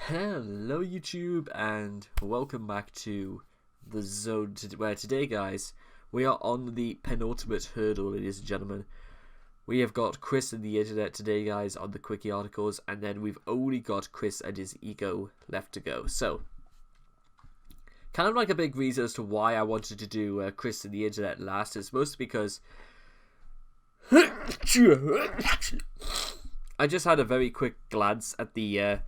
Hello YouTube and welcome back to the zone where today guys we are on the penultimate hurdle, ladies and gentlemen. We have got Chris and the internet today guys on the quickie articles, and then we've only got Chris and his ego left to go. So kind of like a big reason as to why I wanted to do Chris and the internet last is mostly because I just had a very quick glance at the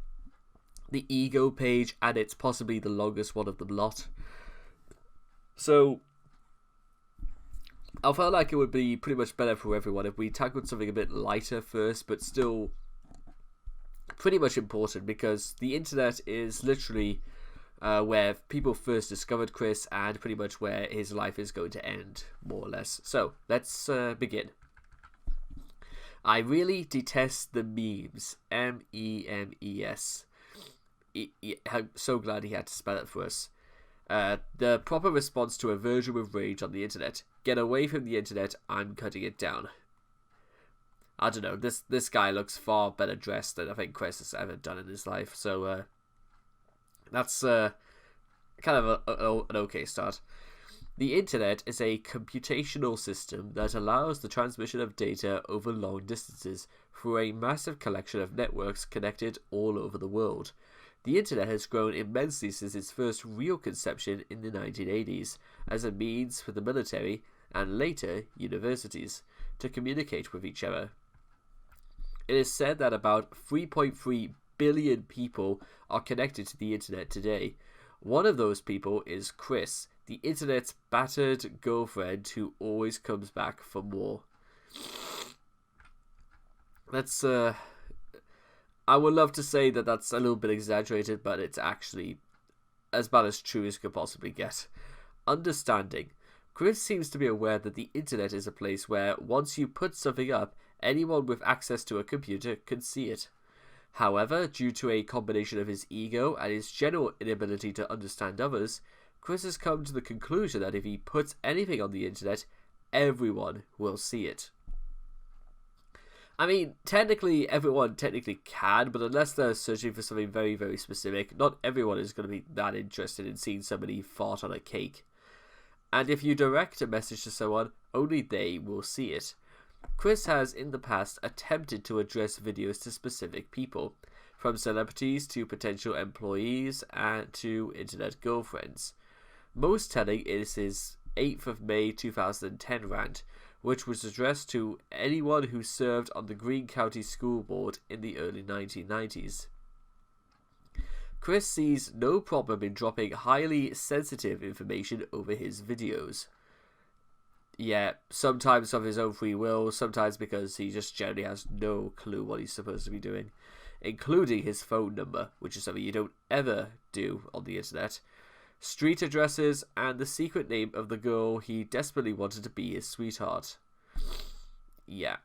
ego page, and it's possibly the longest one of the lot. So I felt like it would be pretty much better for everyone if we tackled something a bit lighter first, but still pretty much important, because the internet is literally where people first discovered Chris and pretty much where his life is going to end, more or less. So let's begin. I really detest the memes. M-E-M-E-S. I'm so glad he had to spell it for us. The proper response to a version of rage on the internet. Get away from the internet, I'm cutting it down. I don't know, this guy looks far better dressed than I think Chris has ever done in his life, so that's kind of an okay start. The internet is a computational system that allows the transmission of data over long distances through a massive collection of networks connected all over the world. The internet has grown immensely since its first real conception in the 1980s as a means for the military and later universities to communicate with each other. It is said that about 3.3 billion people are connected to the internet today. One of those people is Chris, the internet's battered girlfriend who always comes back for more. That's I would love to say that that's a little bit exaggerated, but it's actually about as true as could possibly get. Understanding. Chris seems to be aware that the internet is a place where once you put something up, anyone with access to a computer can see it. However, due to a combination of his ego and his general inability to understand others, Chris has come to the conclusion that if he puts anything on the internet, everyone will see it. I mean, technically, everyone can, but unless they're searching for something very, very specific, not everyone is going to be that interested in seeing somebody fart on a cake. And if you direct a message to someone, only they will see it. Chris has, in the past, attempted to address videos to specific people, from celebrities to potential employees and to internet girlfriends. Most telling is his 8th of May 2010 rant, which was addressed to anyone who served on the Greene County School Board in the early 1990s. Chris sees no problem in dropping highly sensitive information over his videos. Yeah, sometimes of his own free will, sometimes because he just generally has no clue what he's supposed to be doing, including his phone number, which is something you don't ever do on the internet, street addresses, and the secret name of the girl he desperately wanted to be his sweetheart. Yeah,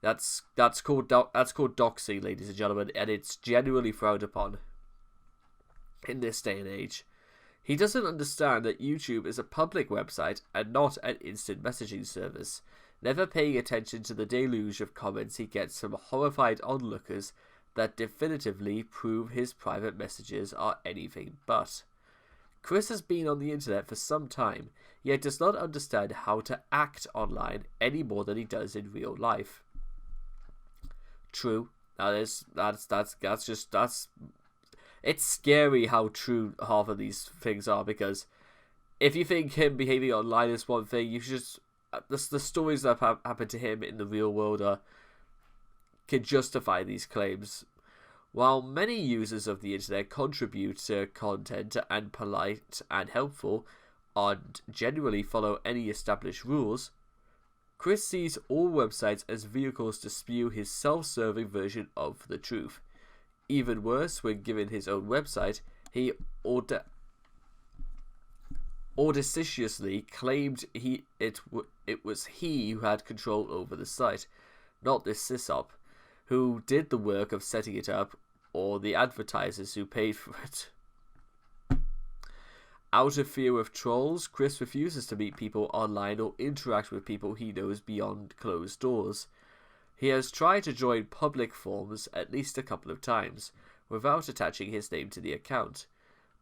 that's called doxing, ladies and gentlemen, and it's genuinely frowned upon in this day and age. He doesn't understand that YouTube is a public website and not an instant messaging service, never paying attention to the deluge of comments he gets from horrified onlookers that definitively prove his private messages are anything but. Chris has been on the internet for some time, yet does not understand how to act online any more than he does in real life. True, it's scary how true half of these things are, because if you think him behaving online is one thing, you should just the stories that have happened to him in the real world can justify these claims. While many users of the internet contribute to content and polite and helpful, and generally follow any established rules, Chris sees all websites as vehicles to spew his self-serving version of the truth. Even worse, when given his own website, he audaciously claimed it was he who had control over the site, not this sysop, who did the work of setting it up, or the advertisers who paid for it. Out of fear of trolls, Chris refuses to meet people online or interact with people he knows beyond closed doors. He has tried to join public forums at least a couple of times, without attaching his name to the account,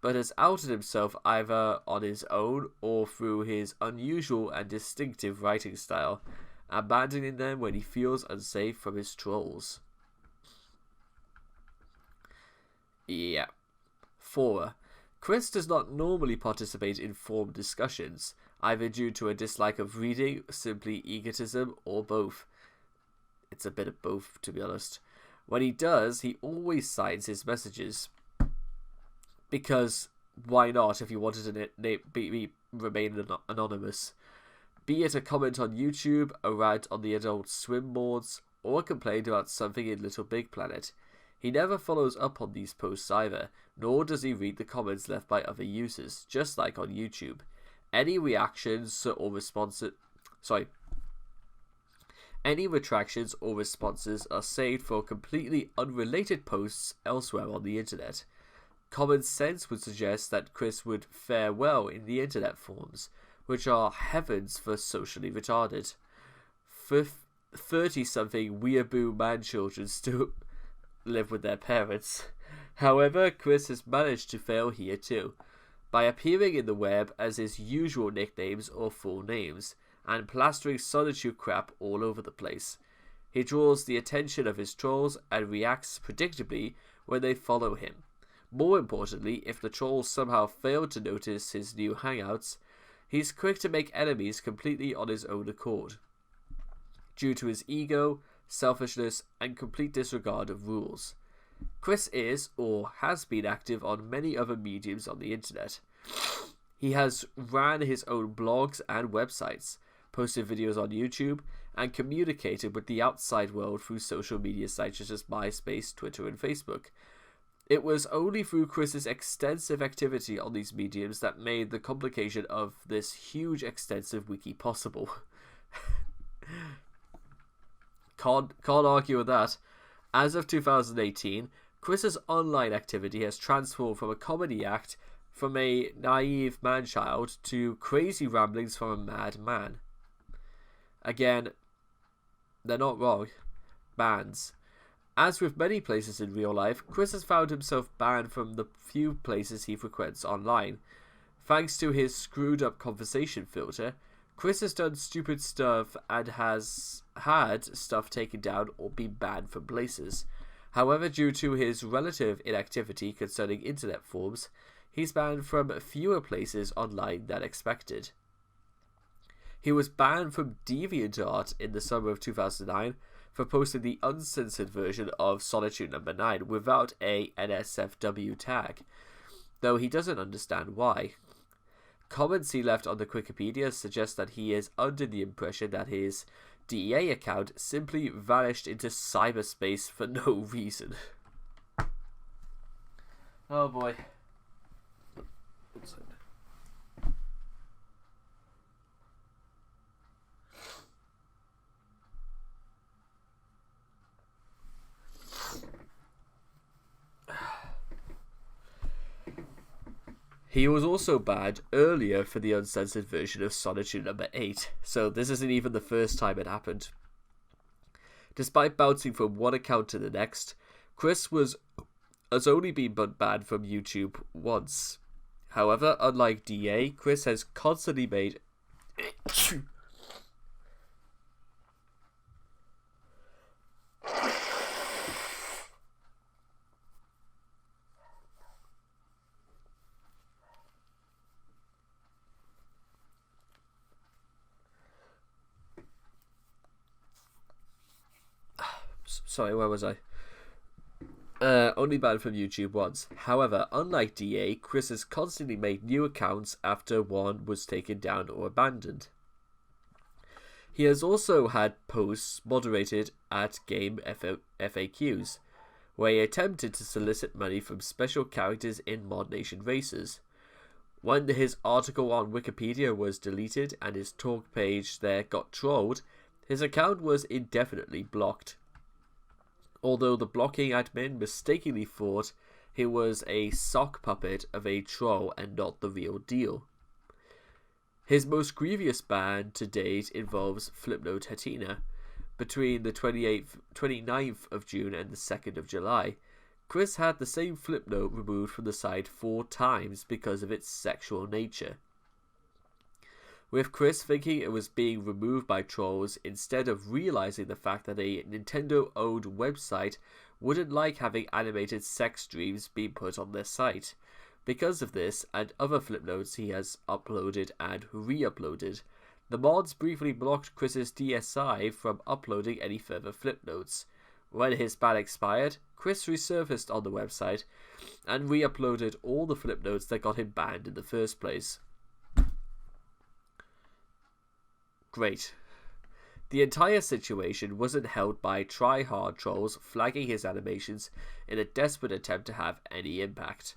but has outed himself either on his own or through his unusual and distinctive writing style, abandoning them when he feels unsafe from his trolls. Yeah. 4. Chris does not normally participate in forum discussions, either due to a dislike of reading, simply egotism, or both. It's a bit of both, to be honest. When he does, he always signs his messages. Because why not if you wanted to remain anonymous? Be it a comment on YouTube, a rant on the Adult Swim boards, or a complaint about something in Little Big Planet. He never follows up on these posts either, nor does he read the comments left by other users, just like on YouTube. Any reactions or responses... Any retractions or responses are saved for completely unrelated posts elsewhere on the internet. Common sense would suggest that Chris would fare well in the internet forums, which are heavens for socially retarded. 30-something weeaboo man-children still live with their parents. However, Chris has managed to fail here too, by appearing in the web as his usual nicknames or full names, and plastering Solitude crap all over the place. He draws the attention of his trolls and reacts predictably when they follow him. More importantly, if the trolls somehow fail to notice his new hangouts, he's quick to make enemies completely on his own accord, due to his ego, selfishness, and complete disregard of rules. Chris is, or has been, active on many other mediums on the internet. He has ran his own blogs and websites, posted videos on YouTube, and communicated with the outside world through social media sites such as MySpace, Twitter, and Facebook. It was only through Chris's extensive activity on these mediums that made the complication of this huge extensive wiki possible. Can't argue with that. As of 2018, Chris's online activity has transformed from a comedy act from a naive man-child to crazy ramblings from a mad man. Again, they're not wrong. Bans. As with many places in real life, Chris has found himself banned from the few places he frequents online. Thanks to his screwed-up conversation filter, Chris has done stupid stuff and has had stuff taken down or been banned from places. However, due to his relative inactivity concerning internet forums, he's banned from fewer places online than expected. He was banned from DeviantArt in the summer of 2009 for posting the uncensored version of Solitude No. 9 without a NSFW tag, though he doesn't understand why. Comments he left on the Wikipedia suggest that he is under the impression that his DEA account simply vanished into cyberspace for no reason. Oh boy. He was also banned earlier for the uncensored version of Solitude No. 8, so this isn't even the first time it happened. Despite bouncing from one account to the next, Chris has only been banned from YouTube once. However, unlike DA, Chris has constantly made... Sorry, where was I? Only banned from YouTube once. However, unlike DA, Chris has constantly made new accounts after one was taken down or abandoned. He has also had posts moderated at Game FAQs, where he attempted to solicit money from special characters in Mod Nation races. When his article on Wikipedia was deleted and his talk page there got trolled, his account was indefinitely blocked. Although the blocking admin mistakenly thought he was a sock puppet of a troll and not the real deal. His most grievous ban to date involves Flipnote Hatina. Between the 29th of June and the 2nd of July, Chris had the same Flipnote removed from the site 4 times because of its sexual nature, with Chris thinking it was being removed by trolls instead of realizing the fact that a Nintendo-owned website wouldn't like having animated sex streams being put on their site. Because of this and other Flipnotes he has uploaded and re-uploaded, the mods briefly blocked Chris's DSI from uploading any further Flipnotes. When his ban expired, Chris resurfaced on the website and re-uploaded all the Flipnotes that got him banned in the first place. Great. The entire situation wasn't helped by try-hard trolls flagging his animations in a desperate attempt to have any impact.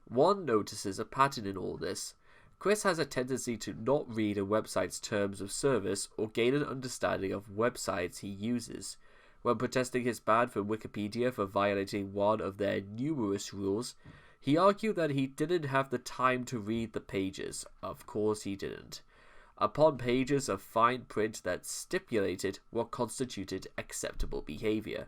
One notices a pattern in all this. Chris has a tendency to not read a website's terms of service or gain an understanding of websites he uses. When protesting his ban from Wikipedia for violating one of their numerous rules, he argued that he didn't have the time to read the pages. Of course he didn't. Upon pages of fine print that stipulated what constituted acceptable behavior.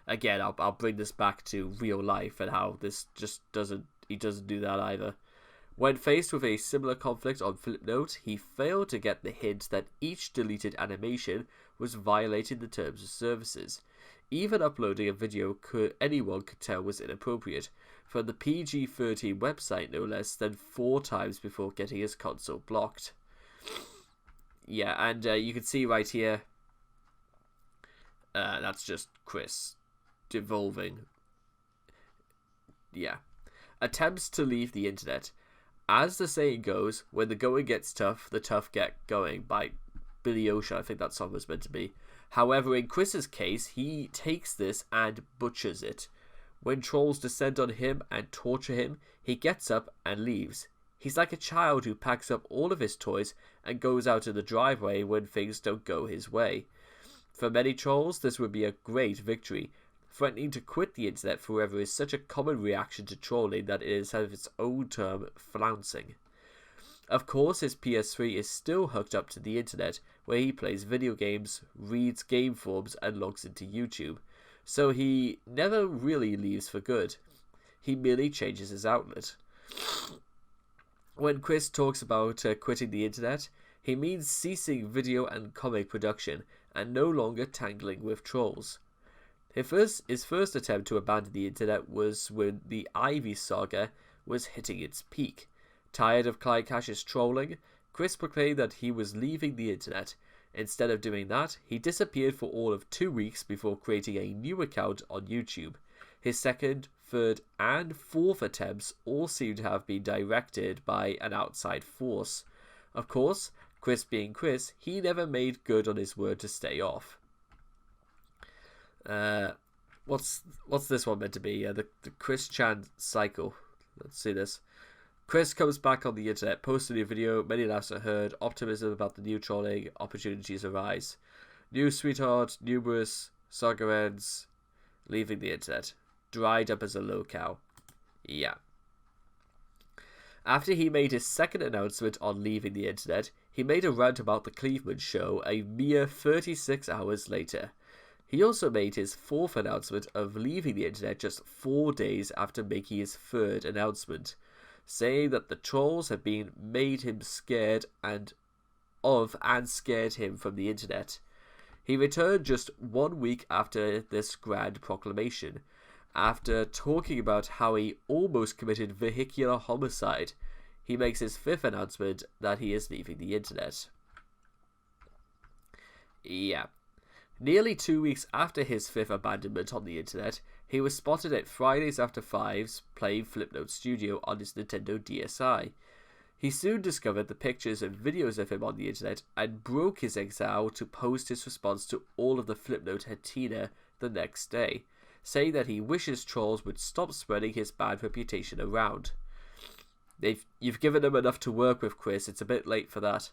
Again, I'll bring this back to real life and how this just doesn't do that either. When faced with a similar conflict on Flipnote, he failed to get the hint that each deleted animation was violating the terms of services. Even uploading a video anyone could tell was inappropriate, from the PG-13 website no less than 4 times before getting his console blocked. Yeah, and you can see right here, that's just Chris devolving. Yeah. Attempts to leave the internet. As the saying goes, when the going gets tough, the tough get going, by Billy Ocean, I think that song was meant to be. However, in Chris's case, he takes this and butchers it. When trolls descend on him and torture him, he gets up and leaves. He's like a child who packs up all of his toys and goes out in the driveway when things don't go his way. For many trolls, this would be a great victory. Threatening to quit the internet forever is such a common reaction to trolling that it has its own term, flouncing. Of course, his PS3 is still hooked up to the internet, where he plays video games, reads game forums, and logs into YouTube. So he never really leaves for good. He merely changes his outlet. When Chris talks about quitting the internet, he means ceasing video and comic production, and no longer tangling with trolls. His first attempt to abandon the internet was when the Ivy saga was hitting its peak. Tired of Client Cash's trolling, Chris proclaimed that he was leaving the internet. Instead of doing that, he disappeared for all of 2 weeks before creating a new account on YouTube. His second, third, and fourth attempts all seem to have been directed by an outside force. Of course, Chris being Chris, he never made good on his word to stay off. What's this one meant to be? The Chris Chan cycle. Let's see this. Chris comes back on the internet, posted a video, many laughs are heard, optimism about the new trolling, opportunities arise. New sweetheart, numerous, saga ends, leaving the internet. Dried up as a locale. Yeah. After he made his second announcement on leaving the internet, he made a rant about the Cleveland show a mere 36 hours later. He also made his fourth announcement of leaving the internet just 4 days after making his third announcement, saying that the trolls had been made him scared and scared him from the internet. He returned just 1 week after this grand proclamation, after talking about how he almost committed vehicular homicide. He makes his fifth announcement that he is leaving the internet. Yeah. Nearly 2 weeks after his fifth abandonment on the internet, he was spotted at Fridays After Fives playing Flipnote Studio on his Nintendo DSi. He soon discovered the pictures and videos of him on the internet and broke his exile to post his response to all of the Flipnote Hatina the next day, saying that he wishes trolls would stop spreading his bad reputation around. You've given him enough to work with, Chris. It's a bit late for that.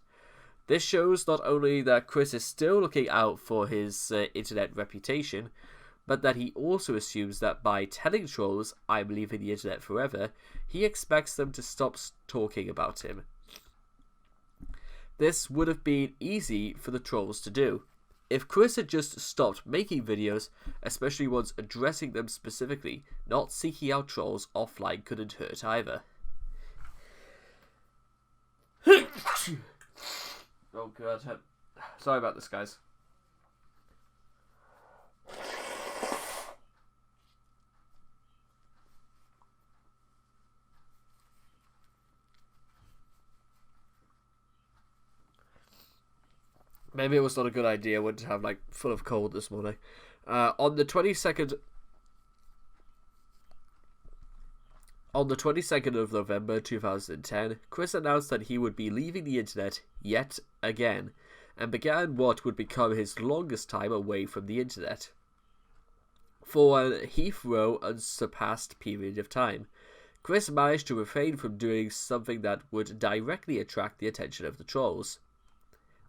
This shows not only that Chris is still looking out for his internet reputation, but that he also assumes that by telling trolls, "I'm leaving the internet forever," he expects them to stop talking about him. This would have been easy for the trolls to do. If Chris had just stopped making videos, especially ones addressing them specifically, not seeking out trolls offline couldn't hurt either. Oh god, sorry about this, guys. Maybe it was not a good idea when to have like full of cold this morning. On the 22nd of November 2010, Chris announced that he would be leaving the internet yet again, and began what would become his longest time away from the internet. For a Heathrow unsurpassed period of time, Chris managed to refrain from doing something that would directly attract the attention of the trolls.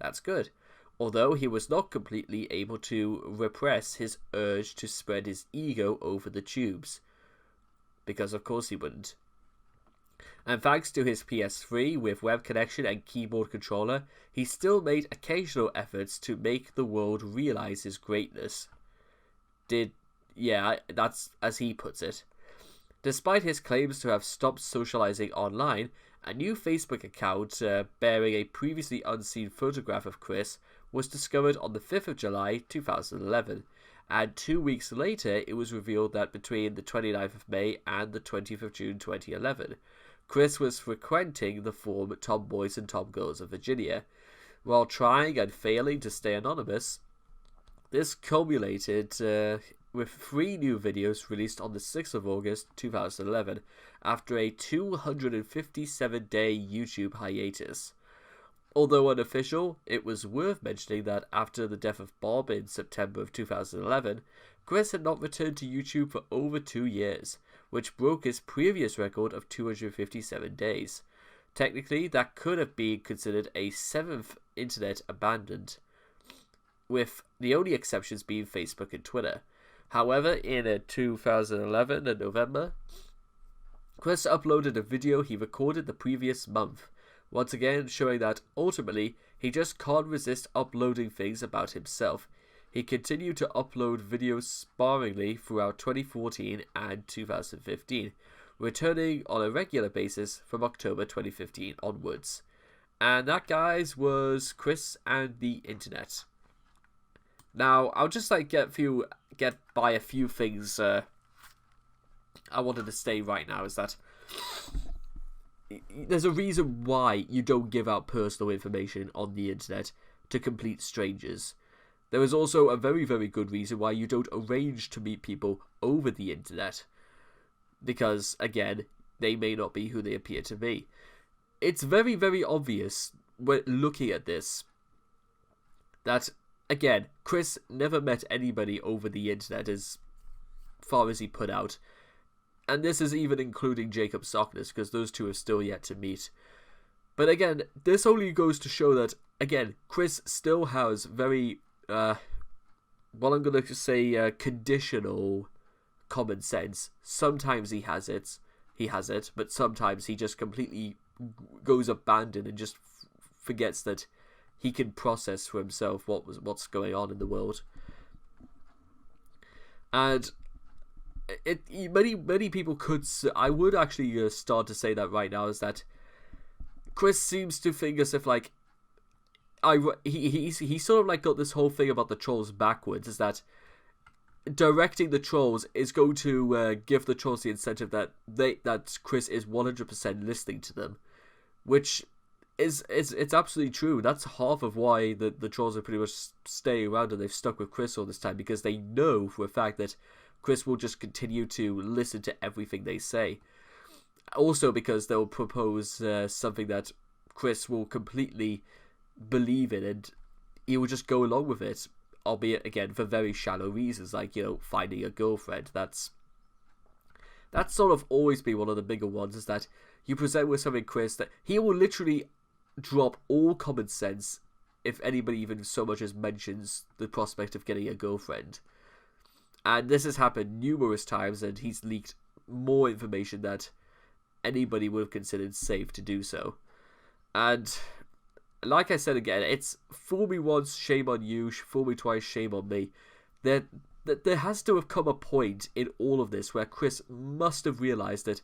That's good, although he was not completely able to repress his urge to spread his ego over the tubes. Because of course he wouldn't. And thanks to his PS3 with web connection and keyboard controller, he still made occasional efforts to make the world realize his greatness. That's as he puts it. Despite his claims to have stopped socializing online, a new Facebook account bearing a previously unseen photograph of Chris was discovered on the 5th of July 2011, and 2 weeks later it was revealed that between the 29th of May and the 20th of June 2011, Chris was frequenting the forum Tomboys and Tomgirls of Virginia. While trying and failing to stay anonymous, this culminated with 3 new videos released on the 6th of August 2011 after a 257-day YouTube hiatus. Although unofficial, it was worth mentioning that after the death of Bob in September of 2011, Chris had not returned to YouTube for over 2 years, which broke his previous record of 257 days. Technically, that could have been considered a 7th internet abandonment, with the only exceptions being Facebook and Twitter. However, in 2011 in November, Chris uploaded a video he recorded the previous month, once again showing that ultimately he just can't resist uploading things about himself. He continued to upload videos sparingly throughout 2014 and 2015, returning on a regular basis from October 2015 onwards. And that, guys, was Chris and the internet. Now, I'll just get by a few things I wanted to say right now, is that there's a reason why you don't give out personal information on the internet to complete strangers. There is also a very, very good reason why you don't arrange to meet people over the internet. Because, again, they may not be who they appear to be. It's very, very obvious when looking at this that, again, Chris never met anybody over the internet as far as he put out. And this is even including Jacob Sockness, because those two have still yet to meet. But again, this only goes to show that, again, Chris still has very, I'm going to say conditional common sense. Sometimes he has it, but sometimes he just completely goes abandoned and just forgets that he can process for himself what's going on in the world. And many people could. I would actually start to say that right now, is that Chris seems to think as if like he sort of like got this whole thing about the trolls backwards. Is that directing the trolls is going to give the trolls the incentive that Chris is 100% listening to them, which it's absolutely true. That's half of why the trolls are pretty much staying around and they've stuck with Chris all this time, because they know for a fact that Chris will just continue to listen to everything they say. Also because they'll propose something that Chris will completely believe in, and he will just go along with it, albeit again for very shallow reasons, like, finding a girlfriend. That's sort of always been one of the bigger ones, is that you present with something, Chris, that he will literally drop all common sense if anybody even so much as mentions the prospect of getting a girlfriend. And this has happened numerous times, and he's leaked more information that anybody would have considered safe to do so. And like I said again, it's fool me once, shame on you, fool me twice, shame on me. There has to have come a point in all of this where Chris must have realized that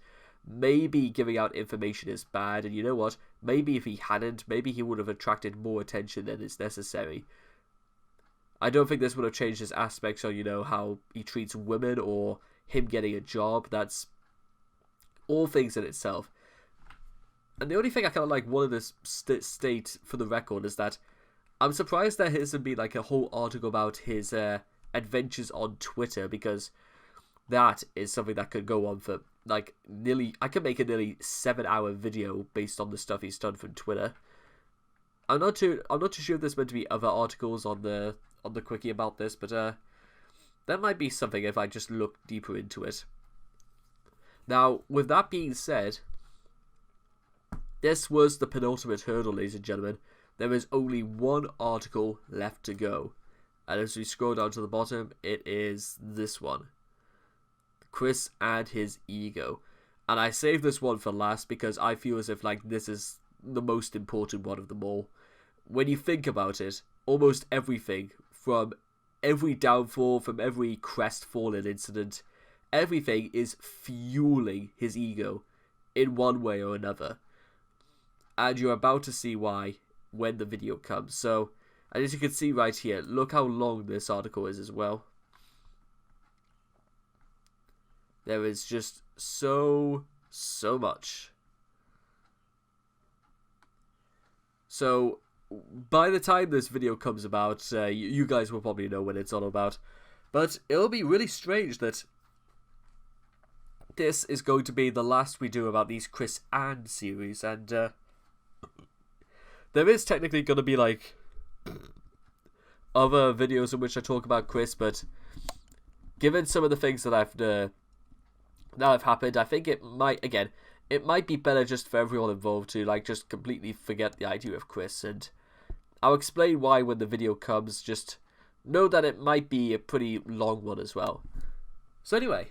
maybe giving out information is bad, and you know what? Maybe if he hadn't, maybe he would have attracted more attention than is necessary. I don't think this would have changed his aspects on, how he treats women or him getting a job. That's all things in itself. And the only thing I kind of wanted to state for the record is that I'm surprised there hasn't been a whole article about his adventures on Twitter, because that is something that could go on for I could make a nearly 7-hour video based on the stuff he's done from Twitter. I'm not too sure if there's meant to be other articles on the Quickie about this, but there might be something if I just look deeper into it. Now, with that being said, this was the penultimate hurdle, ladies and gentlemen. There is only one article left to go. And as we scroll down to the bottom, it is this one. Chris and his ego. And I saved this one for last because I feel as if this is the most important one of them all. When you think about it, almost everything, from every downfall, from every crestfallen incident, everything is fueling his ego in one way or another. And you're about to see why when the video comes. So, and as you can see right here, look how long this article is as well. There is just so much. So, by the time this video comes about, you guys will probably know what it's all about. But it'll be really strange that this is going to be the last we do about these Chris and series, and there is technically going to be other videos in which I talk about Chris, but given some of the things that have happened, I think it might be better just for everyone involved to just completely forget the idea of Chris, and I'll explain why when the video comes. Just know that it might be a pretty long one as well. So anyway,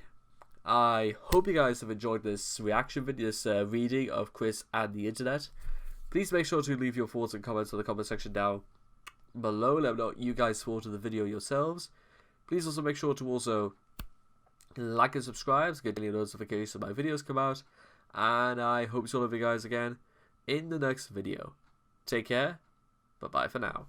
I hope you guys have enjoyed this reaction video, this reading of Chris and the internet. Please make sure to leave your thoughts and comments in the comment section down below. Let me know what you guys thought of the video yourselves. Please also make sure to also like and subscribe to get daily notifications when my videos come out. And I hope to see all of you guys again in the next video. Take care. Bye-bye for now.